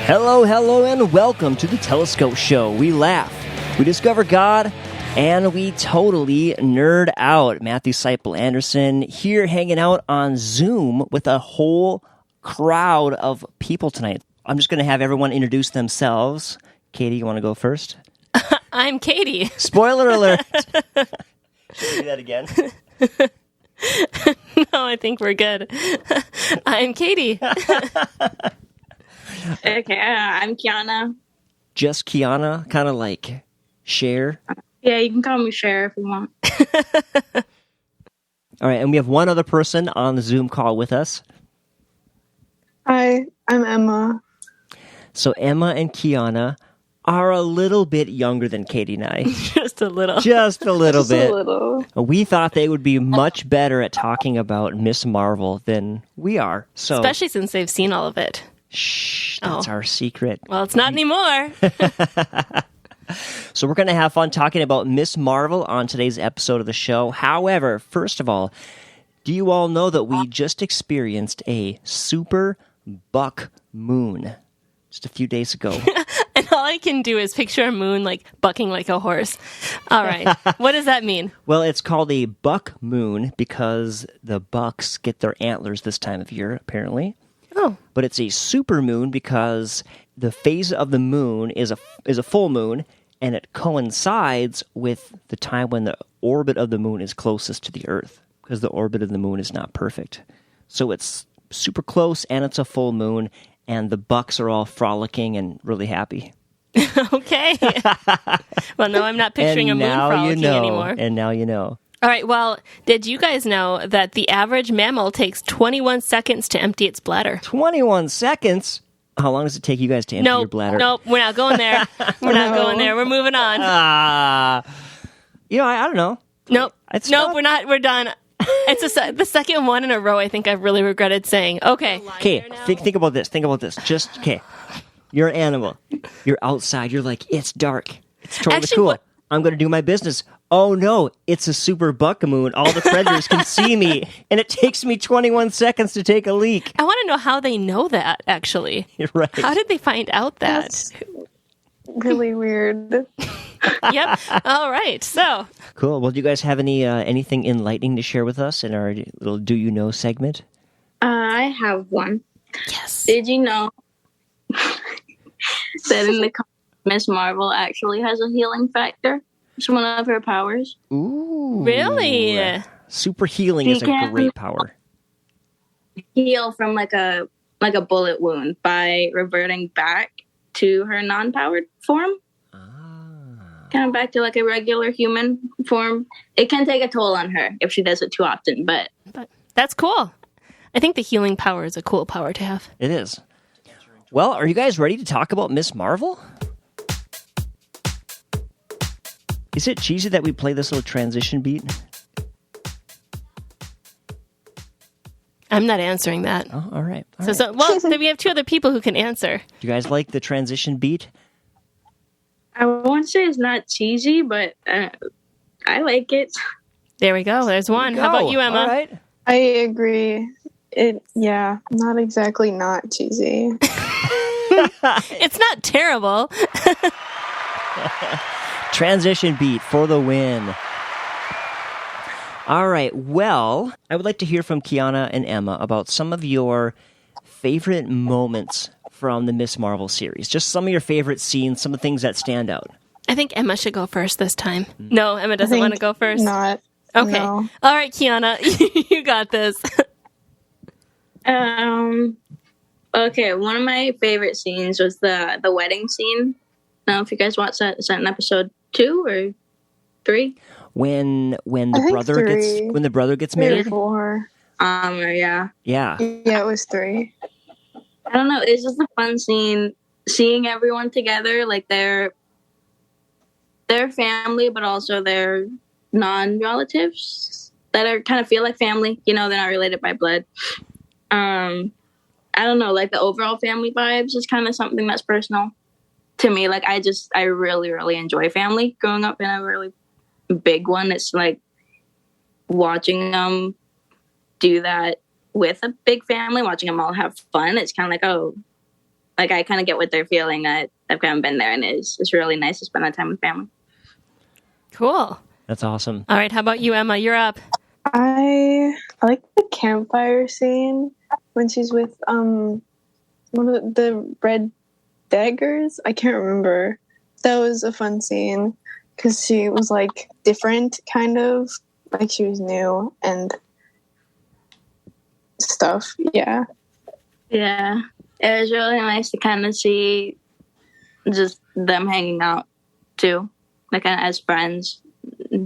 Hello, hello, and welcome to the Telescope Show. We laugh, we discover God, and we totally nerd out. Matthew Seipel Anderson here hanging out on Zoom with a whole crowd of people tonight. I'm just going to have everyone introduce themselves. Katie, you want to go first? I'm Katie. Spoiler alert. Should we do that again? No, I think we're good. I'm Katie. Okay, I'm Kiana. Just Kiana, kind of like Cher. Yeah, you can call me Cher if you want. All right, and we have one other person on the Zoom call with us. Hi, I'm Emma. So Emma and Kiana are a little bit younger than Katie and I. Just a little. Just a little Just bit. a little. We thought they would be much better at talking about Miss Marvel than we are. So, Especially since they've seen all of it. shh, that's our secret. Well, it's not anymore. So we're going to have fun talking about Miss Marvel on today's episode of the show. However, first of all, do you all know that we just experienced a super buck moon just a few days ago? And all I can do is picture a moon like bucking like a horse. All right. What does that mean? Well, it's called a buck moon because the bucks get their antlers this time of year, apparently. Oh. But it's a super moon because the phase of the moon is a full moon, and it coincides with the time when the orbit of the moon is closest to the Earth, because the orbit of the moon is not perfect. So it's super close, and it's a full moon, and the bucks are all frolicking and really happy. Okay. Well, no, I'm not picturing a moon frolicking anymore. And now you know. All right. Well, did you guys know that the average mammal takes 21 seconds to empty its bladder? 21 seconds? How long does it take you guys to empty your bladder? Nope, we're not going there. We're not going there. We're moving on. I don't know. Nope. It's nope, not- we're not. We're done. It's the second one in a row I think I've really regretted saying. Okay. Okay, think about this. Think about this. Just, okay, you're an animal. You're outside. You're like, it's dark. It's totally Actually, cool. what- I'm going to do my business. Oh, no, it's a super buck moon. All the predators can see me, and it takes me 21 sechts to take a leak. I want to know how they know that, actually. You're right. How did they find out that? That's really weird. Yep. All right. So, Cool. Well, do you guys have anything enlightening to share with us in our little Do You Know segment? I have one. yes. Did you know that in the comics, Miss Marvel actually has a healing factor? It's one of her powers. Ooh. Really? Super healing is a can- great power. Heal from like a bullet wound by reverting back to her non-powered form. Kind of back to like a regular human form. It can take a toll on her if she does it too often, but That's cool. I think the healing power is a cool power to have. It is. Well, are you guys ready to talk about Miss Marvel? Is it cheesy that we play this little transition beat? I'm not answering that. Oh, all right. All So, right. then we have two other people who can answer. Do you guys like the transition beat? I won't say it's not cheesy, but I like it. There we go. There's one. How about you, Emma? All right. I agree. Not exactly not cheesy. It's not terrible. Transition beat for the win. All right. Well, I would like to hear from Kiana and Emma about some of your favorite moments from the Miss Marvel series. Just some of your favorite scenes, some of the things that stand out. I think Emma should go first this time. No, Emma doesn't want to go first. Not. Okay. No. All right, Kiana, you got this. Okay, one of my favorite scenes was the wedding scene. I don't know if you guys watched that. Is that in episode 2 or 3? When I the think brother 3. gets gets 3 or married. 4. Yeah. Yeah. Yeah, it was 3. I don't know. It's just a fun scene, seeing everyone together, like their family, but also their non-relatives that are kind of feel like family. You know, they're not related by blood. I don't know. Like the overall family vibes is kind of something that's personal to me. Like I really, really enjoy family. Growing up in a really big one, it's like watching them do that with a big family, watching them all have fun. It's kind of like, oh, like I kind of get what they're feeling. I've kind of been there, and it's really nice to spend that time with family. Cool. That's awesome. All right, how about you, Emma? You're up. I like the campfire scene when she's with one of the red daggers. I can't remember. That was a fun scene because she was like different, kind of like she was new and stuff. Yeah. Yeah, it was really nice to kind of see just them hanging out too, like kind of as friends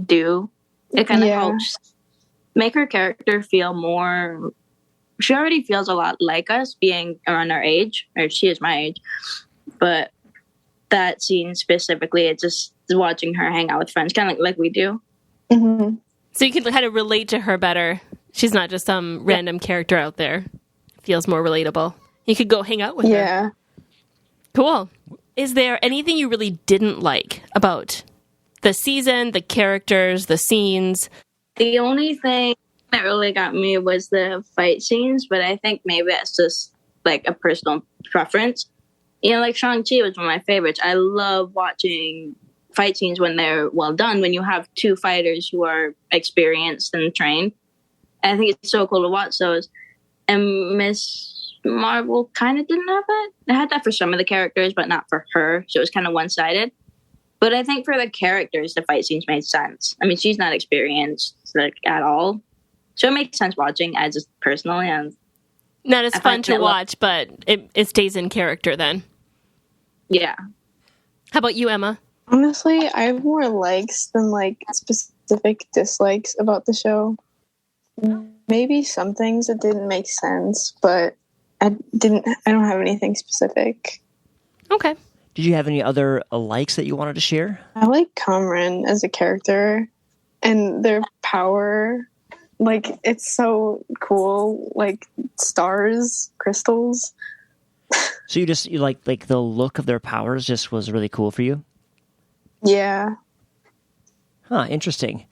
do. It kind of helps make her character feel more. She already feels a lot like us, being around our age, or she is my age. But that scene specifically, it's just watching her hang out with friends, kind of like we do. Mm-hmm. So you can kind of relate to her better. She's not just some random character out there. Feels more relatable. You could go hang out with her. Yeah. Cool. Is there anything you really didn't like about the season, the characters, the scenes? The only thing that really got me was the fight scenes, but I think maybe that's just like a personal preference. You know, like Shang-Chi was one of my favorites. I love watching fight scenes when they're well done, when you have two fighters who are experienced and trained. I think it's so cool to watch those. And Miss Marvel kind of didn't have that. It had that for some of the characters, but not for her. So it was kind of one-sided. But I think for the characters, the fight scenes made sense. I mean, she's not experienced like at all. So it makes sense watching as just personally. And not as fun to watch, but it stays in character then. Yeah. How about you, Emma? Honestly, I have more likes than like specific dislikes about the show. Maybe some things that didn't make sense, but I don't have anything specific. Okay. Did you have any other likes that you wanted to share? I like Kamran as a character and their power. Like, it's so cool. Like, stars, crystals. So you like the look of their powers just was really cool for you? Yeah. Huh, interesting.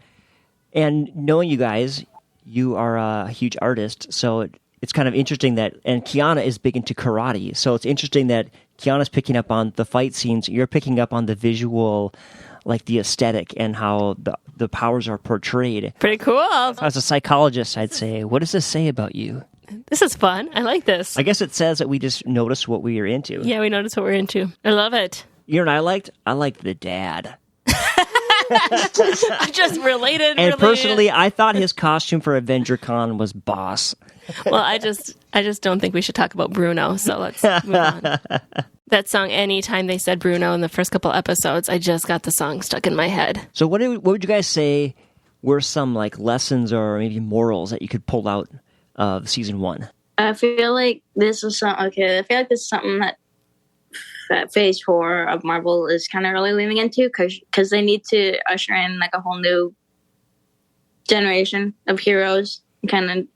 And knowing you guys, you are a huge artist, so it's kind of interesting that, and Kiana is big into karate, so it's interesting that Kiana's picking up on the fight scenes, you're picking up on the visual, like the aesthetic and how the powers are portrayed. Pretty cool. As a psychologist, I'd say, what does this say about you? This is fun. I like this. I guess it says that we just notice what we are into. Yeah, we notice what we're into. I love it. You know what I liked? I liked the dad. I just related. And personally, I thought his costume for Avenger Con was boss. Well, I just don't think we should talk about Bruno, so let's move on. That song, anytime they said Bruno in the first couple episodes, I just got the song stuck in my head. So what would you guys say were some like lessons or maybe morals that you could pull out of season 1? I feel like this is something that phase 4 of Marvel is kind of really leaning into because they need to usher in like a whole new generation of heroes, kind of,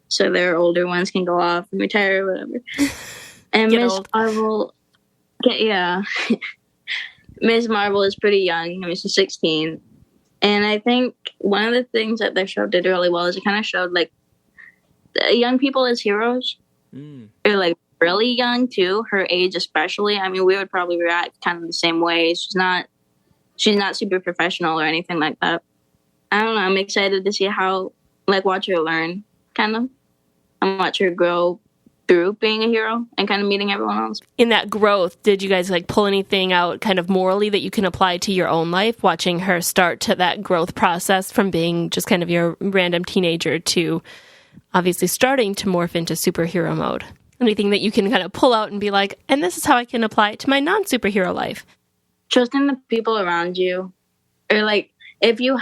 so their older ones can go off and retire or whatever. And Miss Marvel, yeah, Miss Marvel is pretty young. I mean, she's 16, and I think one of the things that their show did really well is it kind of showed like young people as heroes. They're like really young too, her age especially. I mean, we would probably react kind of the same way. She's not super professional or anything like that. I don't know. I'm excited to see how, like, watch her learn, kind of, and watch her grow through being a hero and kind of meeting everyone else. In that growth, did you guys like pull anything out kind of morally that you can apply to your own life, watching her start to that growth process from being just kind of your random teenager to obviously starting to morph into superhero mode? Anything that you can kind of pull out and be like, and this is how I can apply it to my non-superhero life? Trusting the people around you. Or like, if you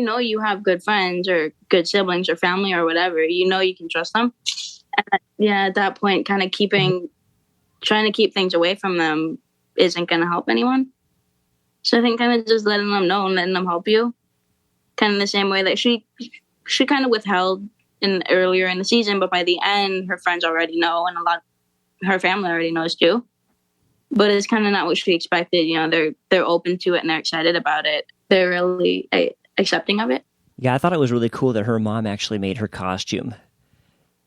know you have good friends or good siblings or family or whatever, you know you can trust them. And at that point, kind of trying to keep things away from them isn't going to help anyone. So I think kind of just letting them know and letting them help you. Kind of the same way that she kind of withheld earlier in the season, but by the end, her friends already know, and her family already knows too. But it's kind of not what she expected. You know, they're open to it and they're excited about it. They're really accepting of it. Yeah, I thought it was really cool that her mom actually made her costume,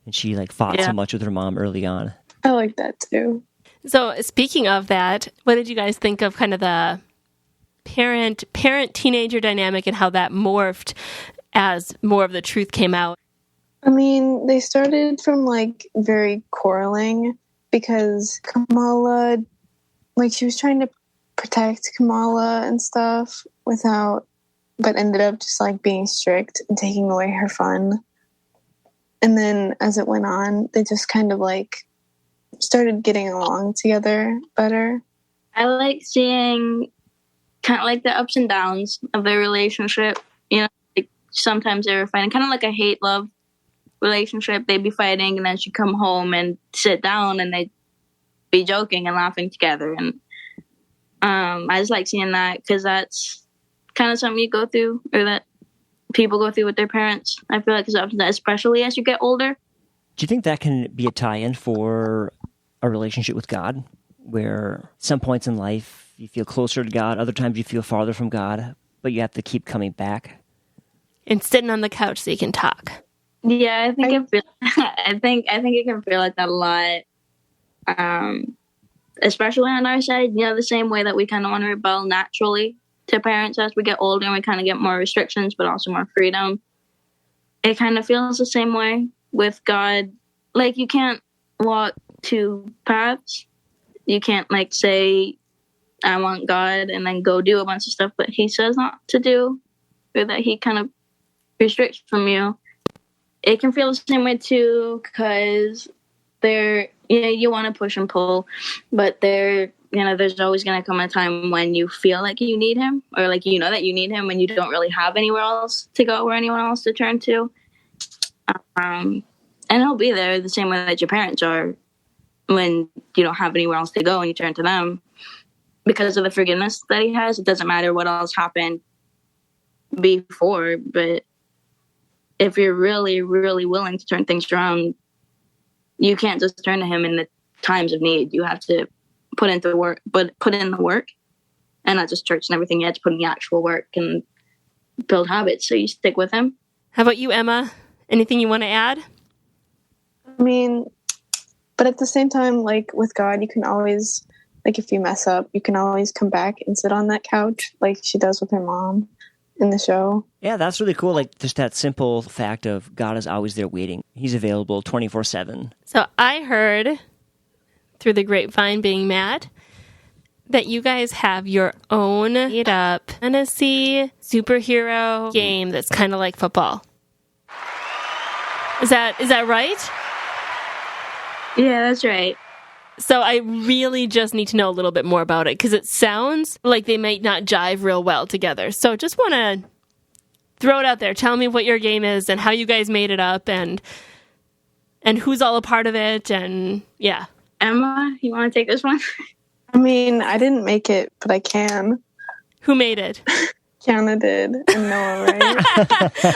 and she like fought so much with her mom early on. I like that too. So speaking of that, what did you guys think of kind of the parent-teenager dynamic and how that morphed as more of the truth came out? I mean, they started from like very quarreling because Kamala, like she was trying to protect Kamala and stuff but ended up just like being strict and taking away her fun. And then as it went on, they just kind of like started getting along together better. I like seeing kind of like the ups and downs of their relationship. You know, like sometimes they were fighting, kind of like a hate-love relationship. They'd be fighting, and then she'd come home and sit down, and they'd be joking and laughing together. And I just like seeing that because that's kind of something you go through, or that people go through with their parents. I feel like it's often that, especially as you get older. Do you think that can be a tie-in for a relationship with God, where some points in life you feel closer to God, other times you feel farther from God, but you have to keep coming back? And sitting on the couch so you can talk. Yeah, I think I think it can feel like that a lot. Especially on our side, you know, the same way that we kind of want to rebel naturally to parents as we get older and we kind of get more restrictions, but also more freedom. It kind of feels the same way with God. Like, you can't walk two paths. You can't like say, I want God, and then go do a bunch of stuff that he says not to do, or that he kind of restricts from you. It can feel the same way too, because you want to push and pull, but there's always going to come a time when you feel like you need him, or like you know that you need him when you don't really have anywhere else to go or anyone else to turn to. And he'll be there the same way that your parents are when you don't have anywhere else to go and you turn to them. Because of the forgiveness that he has, it doesn't matter what else happened before, but if you're really, really willing to turn things around, you can't just turn to him in the times of need. You have to put in the work, and not just church and everything. You have to put in the actual work and build habits so you stick with him. How about you, Emma? Anything you want to add? I mean, but at the same time, like with God, you can always, like if you mess up, you can always come back and sit on that couch like she does with her mom in the show. Yeah, that's really cool. Like just that simple fact of God is always there waiting. He's available 24/7. So I heard through the grapevine, being mad, that you guys have your own made-up fantasy superhero game that's kind of like football. Is that right? Yeah, that's right. So I really just need to know a little bit more about it, because it sounds like they might not jive real well together. So just want to throw it out there. Tell me what your game is and how you guys made it up and who's all a part of it. And yeah. Emma, you want to take this one? I mean, I didn't make it, but I can. Who made it? Kiana did, and Noah, right?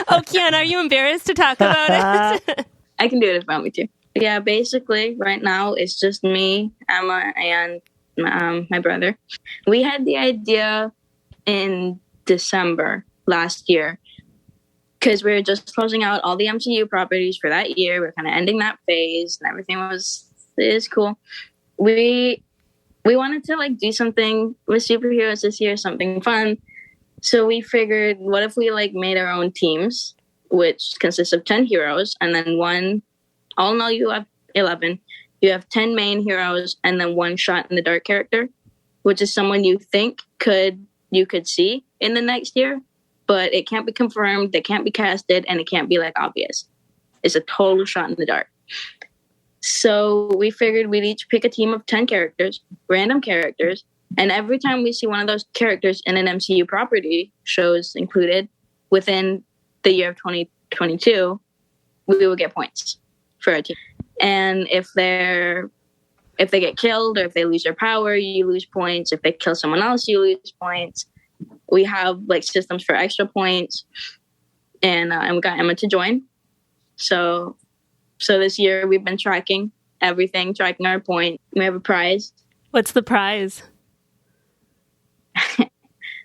Oh, Kiana, are you embarrassed to talk about it? I can do it if you want me to. Yeah, basically, right now, it's just me, Emma, and my brother. We had the idea in December last year, because we were just closing out all the MCU properties for that year. We're kind of ending that phase, and everything is cool. We wanted to like do something with superheroes this year, something fun. So we figured, what if we like made our own teams, which consists of 10 heroes, and then one. All in all, you have 11. You have 10 main heroes, and then one shot in the dark character, which is someone you think you could see in the next year, but it can't be confirmed, they can't be casted, and it can't be like obvious. It's a total shot in the dark. So we figured we'd each pick a team of 10 characters, random characters, and every time we see one of those characters in an MCU property, shows included, within the year of 2022, we will get points for our team. And if they get killed, or if they lose their power, you lose points. If they kill someone else, you lose points. We have like systems for extra points, and we got Emma to join. So this year we've been tracking everything, tracking our points. We have a prize. What's the prize?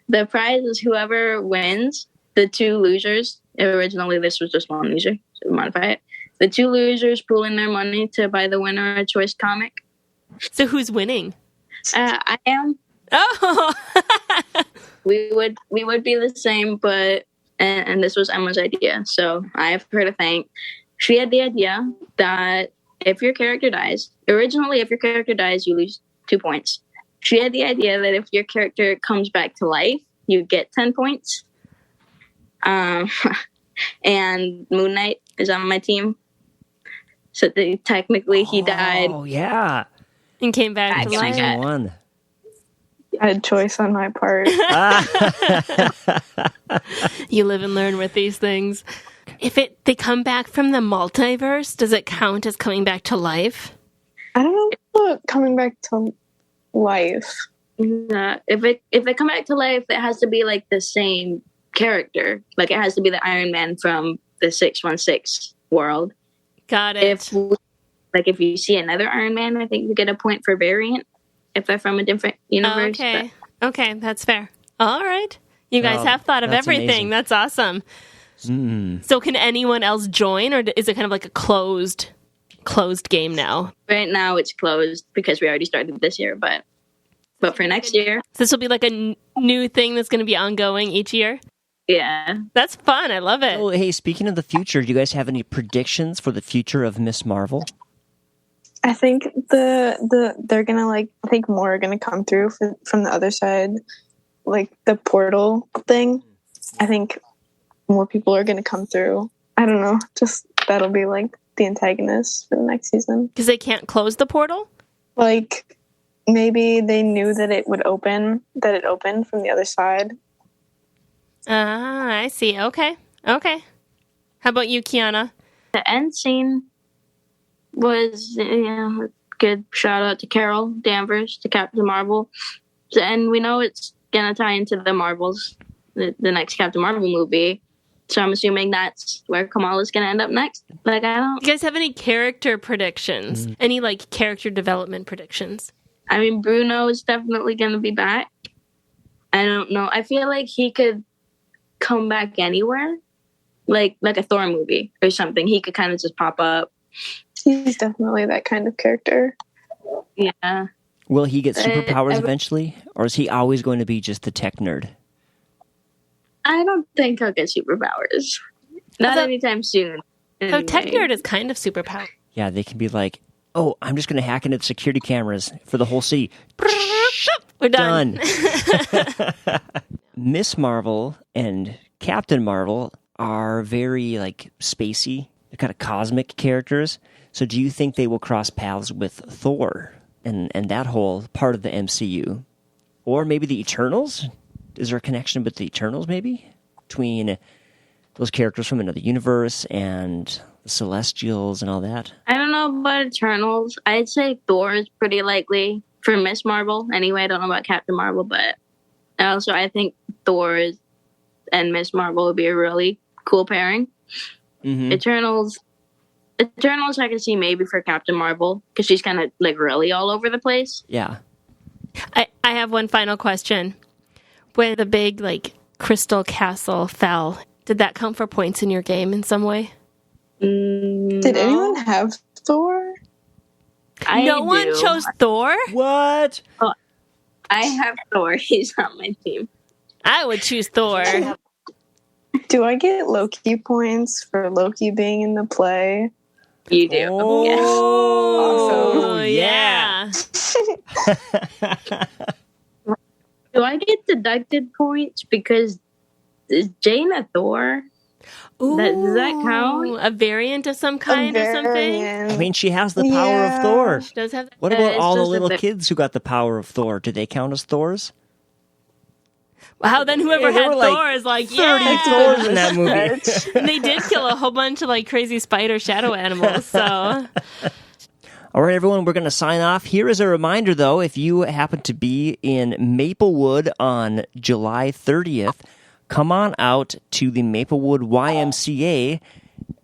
The prize is whoever wins. The two losers. Originally, this was just one loser, so we modify it. The two losers pool in their money to buy the winner a choice comic. So who's winning? I am. Oh, We would be the same, but and this was Emma's idea, so I have her to thank. She had the idea that if your character dies, originally if your character dies, you lose 2 points. She had the idea that if your character comes back to life, you get 10 points. And Moon Knight is on my team, so technically he died. Oh yeah, and came back to Back in life. season 1. Bad choice on my part. You live and learn with these things. If they come back from the multiverse, does it count as coming back to life? I don't know about coming back to life. If they come back to life, it has to be like the same character. Like it has to be the Iron Man from the 616 world. Got it. If you see another Iron Man, I think you get a point for variant if they're from a different universe. Okay. Okay, that's fair. All right. You guys have thought of that's everything. amazing. That's awesome. So can anyone else join, or is it kind of like a closed game now? Right now it's closed because we already started this year, but for next year, So this will be like a new thing that's going to be ongoing each year? yeah. That's fun. I love it. Oh, hey, speaking of the future, do you guys have any predictions for the future of Miss Marvel? I think they're gonna I think more are gonna come through from the other side, like the portal thing. I think more people are gonna come through. I don't know, just that'll be like the antagonist for the next season. Because they can't close the portal? Like maybe they knew that it opened from the other side. Ah, I see. Okay. How about you, Kiana? The end scene was a good shout out to Carol Danvers, to Captain Marvel. And we know it's going to tie into the Marvels, the next Captain Marvel movie. So I'm assuming that's where Kamala's going to end up next. Like, I don't... You guys have any character predictions? Any, like, character development predictions? I mean, Bruno is definitely going to be back. I don't know. I feel like he could come back anywhere. Like a Thor movie or something. He could kind of just pop up. He's definitely that kind of character. Yeah. Will he get superpowers eventually? Or is he always going to be just the tech nerd? I don't think he'll get superpowers. Not anytime soon. So Anyway. Tech Nerd is kind of superpower. Yeah, they can be like, oh, I'm just going to hack into the security cameras for the whole city. We're done. Miss Marvel and Captain Marvel are very, like, spacey. They're kind of cosmic characters. So do you think they will cross paths with Thor and that whole part of the MCU? Or maybe the Eternals? Is there a connection with the Eternals, maybe? Between those characters from another universe and the Celestials and all that? I don't know about Eternals. I'd say Thor is pretty likely for Miss Marvel. Anyway, I don't know about Captain Marvel, but also I think Thor and Miss Marvel would be a really cool pairing. Mm-hmm. Eternals, I can see maybe for Captain Marvel because she's kind of like really all over the place. Yeah. I have one final question. When the big, like, crystal castle fell, did that count for points in your game in some way? Did anyone have Thor? No one chose Thor? What? I have Thor. He's on my team. I would choose Thor. Do I get Loki points for Loki being in the play? You do. Oh, Yes. yeah. Do I get deducted points because is Jane a Thor? Ooh, Does that count? A variant of some kind or something? I mean, she has the power of Thor. She does have. What about it's all the just little that kids who got the power of Thor? Do they count as Thors? Wow, then whoever Yeah, there had were, like, Thor is like, 30 yeah. Thors in that movie. And they did kill a whole bunch of like crazy spider shadow animals. So All right, everyone, we're going to sign off. Here is a reminder, though, if you happen to be in Maplewood on July 30th, come on out to the Maplewood YMCA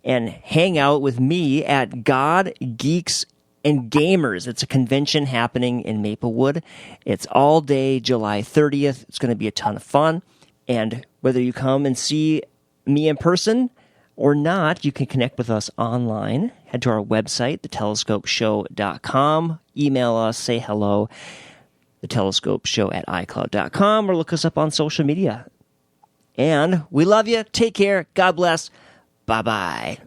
and hang out with me at God, Geeks, and Gamers. It's a convention happening in Maplewood. It's all day, July 30th. It's going to be a ton of fun. And whether you come and see me in person or not, you can connect with us online. Head to our website, thetelescopeshow.com. Email us, say hello, thetelescopeshow@icloud.com, or look us up on social media. And we love you. Take care. God bless. Bye-bye.